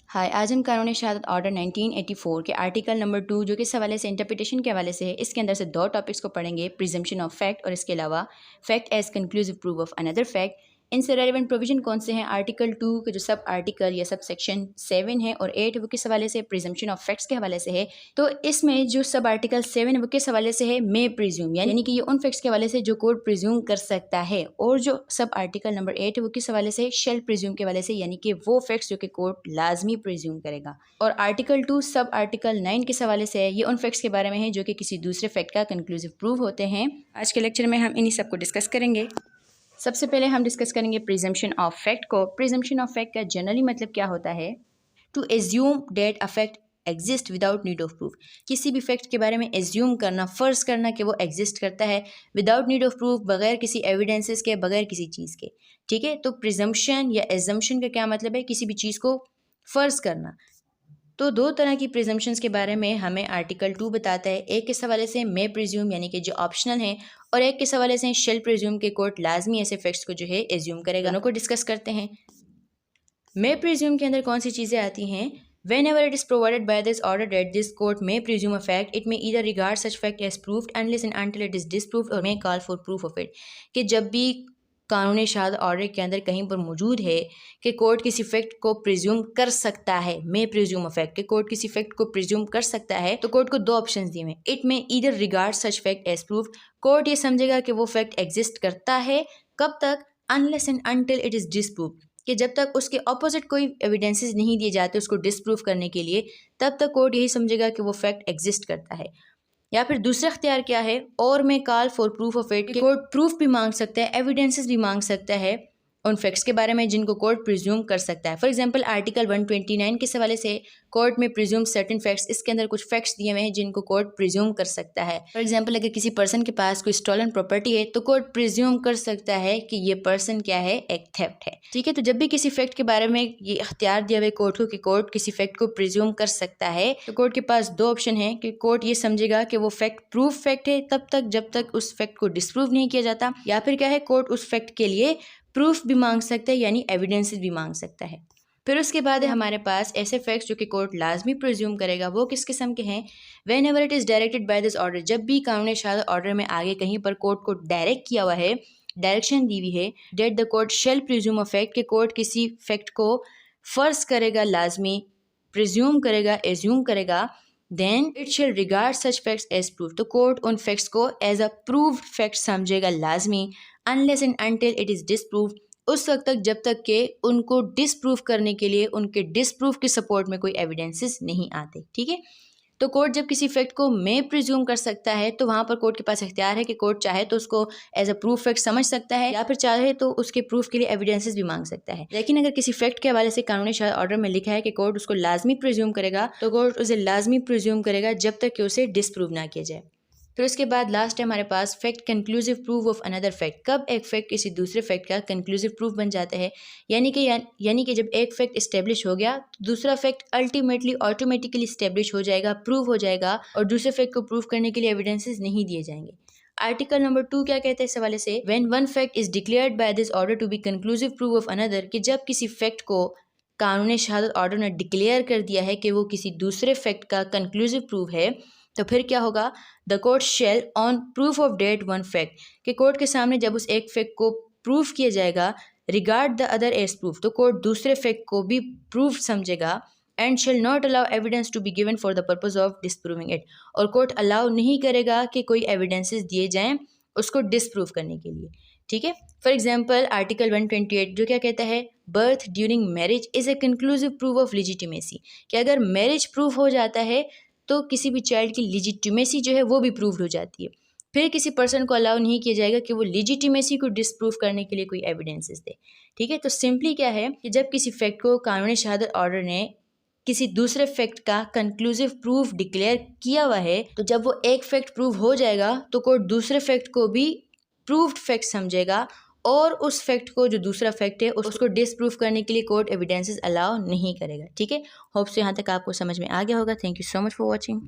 हाय, आज हम कानून शहादत ऑर्डर 1984 के आर्टिकल नंबर 2 जो कि इस हवाले से इंटरप्रिटेशन के हवाले से है, इसके अंदर से दो टॉपिक्स को पढ़ेंगे, प्रिजम्पशन ऑफ फैक्ट और इसके अलावा fact as conclusive proof of another fact. इनसे रेलिवेंट प्रोविजन कौन से हैं? आर्टिकल 2 के जो सब आर्टिकल या सब सेक्शन 7 है और 8 वो किस हवाले से? प्रिजम्पशन ऑफ फैक्ट्स के हवाले से है। तो इसमें जो सब आर्टिकल 7 है वो किस हवाले से है? मे प्रिज्यूम, यानी कि ये उन फैक्ट्स के हवाले से जो कोर्ट प्रिज्यूम कर सकता है। और जो सब आर्टिकल नंबर 8 है वो किस हवाले से? शेल प्रिज्यूम के हवाले से, यानी कि वो फैक्ट्स जो कि कोर्ट लाजमी प्रिज्यूम करेगा। और आर्टिकल 2 सब आर्टिकल 9 किस हवाले से है? ये उन फैक्ट्स के बारे में है जो कि किसी दूसरे फैक्ट का कंक्लूसिव प्रूफ होते हैं। आज के लेक्चर में हम इन्हीं सब को डिस्कस करेंगे। सबसे पहले हम डिस्कस करेंगे प्रिजम्पशन ऑफ फैक्ट को। प्रिजम्पशन ऑफ फैक्ट का जनरली मतलब क्या होता है? To assume that a fact exist without need of proof. किसी भी फैक्ट के बारे में एज्यूम करना, फ़र्ज करना कि वो एग्जिस्ट करता है विदाउट नीड ऑफ प्रूफ, बगैर किसी एविडेंसेस के, बगैर किसी चीज़ के। ठीक है, तो प्रिजम्पशन या एजम्पशन का क्या मतलब है? किसी भी चीज़ को फ़र्ज करना। तो दो तरह की प्रिजम्पशंस के बारे में हमें आर्टिकल 2 बताता है। एक किस हवाले से? मे प्रिज्यूम, यानी कि जो ऑप्शनल है, और एक किस हवाले से? शेल प्रिज्यूम के कोर्ट लाजमी ऐसे फैक्ट्स को जो है एज्यूम करेगा। दोनों को डिस्कस करते हैं। मे प्रिज्यूम के अंदर कौन सी चीज़ें आती हैं? Whenever it is provided by this order that this court may presume a fact, it may either regard such fact as proved unless and until it is disproved or may call for proof of it। कि जब भी कानूनी शहादत order के अंदर कहीं पर मौजूद है कि कोर्ट किसी फैक्ट को प्रिज्यूम कर सकता है, मे प्रिज्यूम अ फैक्ट, कि कोर्ट किसी फैक्ट को प्रिज्यूम कर सकता है, तो कोर्ट को दो ऑप्शंस दिए हैं। It may either regard such fact as proof, court ये समझेगा कि वो फैक्ट एग्जिस्ट करता है। कब तक? Unless and until it is disprove, कि जब तक उसके ऑपोजिट कोई एविडेंसेस नहीं दिए जाते उसको डिस्प्रूव करने के लिए, तब तक कोर्ट यही समझेगा कि वो फैक्ट एग्जिस्ट करता है। या फिर दूसरा अख्तियार क्या है? और में call for proof of it, court proof भी मांग सकता है, एविडेंसेस भी मांग सकता है उन फैक्ट्स के बारे में जिनको कोर्ट प्रिज्यूम कर सकता है। फॉर एग्जांपल आर्टिकल 129 के हवाले से कोर्ट में प्रिज्यूम सर्टेन फैक्ट्स, इसके अंदर कुछ फैक्ट्स दिए हुए हैं जिनको कोर्ट प्रिज्यूम कर सकता है। फॉर एग्जांपल अगर किसी पर्सन के पास कोई स्टॉलन प्रॉपर्टी है तो कोर्ट प्रिज्यूम कर सकता है कि ये पर्सन क्या है? एक थेफ्ट है। ठीक है, तो जब भी किसी फैक्ट के बारे में ये अख्तियार दिया हुआ कोर्ट को कि कोर्ट किसी फैक्ट को प्रिज्यूम कर सकता है, तो कोर्ट के पास दो ऑप्शन है कि कोर्ट ये समझेगा कि वो फैक्ट प्रूफ फैक्ट है तब तक जब तक उस फैक्ट को डिस्प्रूव नहीं किया जाता, या फिर क्या है, कोर्ट उस फैक्ट के लिए प्रूफ भी मांग सकता है, यानी एविडेंसेस भी मांग सकता है। फिर उसके बाद है हमारे पास ऐसे फैक्ट्स जो कि कोर्ट लाजमी प्रिज्यूम करेगा। वो किस किस्म के हैं? When ever it is directed by this order, जब भी कानूनी शहादत ऑर्डर में आगे कहीं पर कोर्ट को डायरेक्ट किया हुआ है, डायरेक्शन दी हुई है, that the court shall presume a fact, के कोर्ट किसी फैक्ट को फ़र्ज करेगा, लाजमी प्रिज्यूम करेगा, एज्यूम करेगा, then it shall regard such facts as proof, तो कोर्ट उन फैक्ट्स को एज अ प्रूव्ड फैक्ट समझेगा लाजमी, unless and until it is disprove, उस वक्त तक जब तक के उनको डिसप्रूव करने के लिए उनके डिसप्रूव के सपोर्ट में कोई एविडेंसेस नहीं आते। ठीक है, तो कोर्ट जब किसी फैक्ट को मे प्रिज्यूम कर सकता है तो वहाँ पर कोर्ट के पास इख्तियार है कि कोर्ट चाहे तो उसको एज अ प्रूफ फैक्ट समझ सकता है, या फिर चाहे तो उसके प्रूफ के लिए एविडेंसेस भी मांग सकता है। लेकिन अगर किसी फैक्ट के हवाले से कानूनी शहादत ऑर्डर में लिखा है कि कोर्ट उसको लाजमी प्रिज्यूम करेगा, तो कोर्ट उसे लाजमी प्रिज्यूम करेगा जब तक कि उसे डिसप्रूव ना किया जाए। फिर उसके बाद लास्ट है हमारे पास fact conclusive proof of another fact. कब एक फैक्ट किसी दूसरे फैक्ट का कंक्लूसिव प्रूफ बन जाता है? यानी कि जब एक फैक्ट इस्टेब्लिश हो गया तो दूसरा फैक्ट अल्टीमेटली ऑटोमेटिकली इस्टेब्लिश हो जाएगा, प्रूव हो जाएगा, और दूसरे फैक्ट को प्रूव करने के लिए एविडेंसेस नहीं दिए जाएंगे। आर्टिकल नंबर 2 क्या कहता है इस हवाले से? When one fact is declared by this order to be conclusive proof of another, कि जब किसी फैक्ट को कानूनी शहादत ऑर्डर ने डिक्लेयर कर दिया है कि वो किसी दूसरे फैक्ट का कंक्लूसिव प्रूफ है, तो फिर क्या होगा? The court shall on proof of that one fact, कि कोर्ट के सामने जब उस एक फैक्ट को प्रूफ किया जाएगा, regard the other as proof, तो कोर्ट दूसरे फैक्ट को भी प्रूफ समझेगा, and shall not allow evidence to be given for the purpose of disproving it, और कोर्ट अलाउ नहीं करेगा कि कोई एविडेंसेस दिए जाएं उसको डिसप्रूव करने के लिए। ठीक है, फॉर एग्जाम्पल आर्टिकल 128 जो क्या कहता है? Birth during marriage is a conclusive proof of legitimacy, कि अगर मैरिज प्रूफ हो जाता है तो किसी भी चाइल्ड की लिजिटिमेसी जो है वो भी प्रूव्ड हो जाती है। फिर किसी पर्सन को अलाउ नहीं किया जाएगा कि वो लिजिटिमेसी को डिसप्रूव करने के लिए कोई एविडेंसेस दे। ठीक है, तो सिंपली क्या है कि जब किसी फैक्ट को कानूनी शहादत ऑर्डर ने किसी दूसरे फैक्ट का कंक्लूसिव प्रूफ डिक्लेयर किया हुआ है, तो जब वो एक फैक्ट प्रूव हो जाएगा तो कोर्ट दूसरे फैक्ट को भी प्रूव्ड फैक्ट समझेगा, और उस फैक्ट को, जो दूसरा फैक्ट है, उसको डिसप्रूव करने के लिए कोर्ट एविडेंसेस अलाउ नहीं करेगा। ठीक है, होप सो यहाँ तक आपको समझ में आ गया होगा। Thank you so much for watching.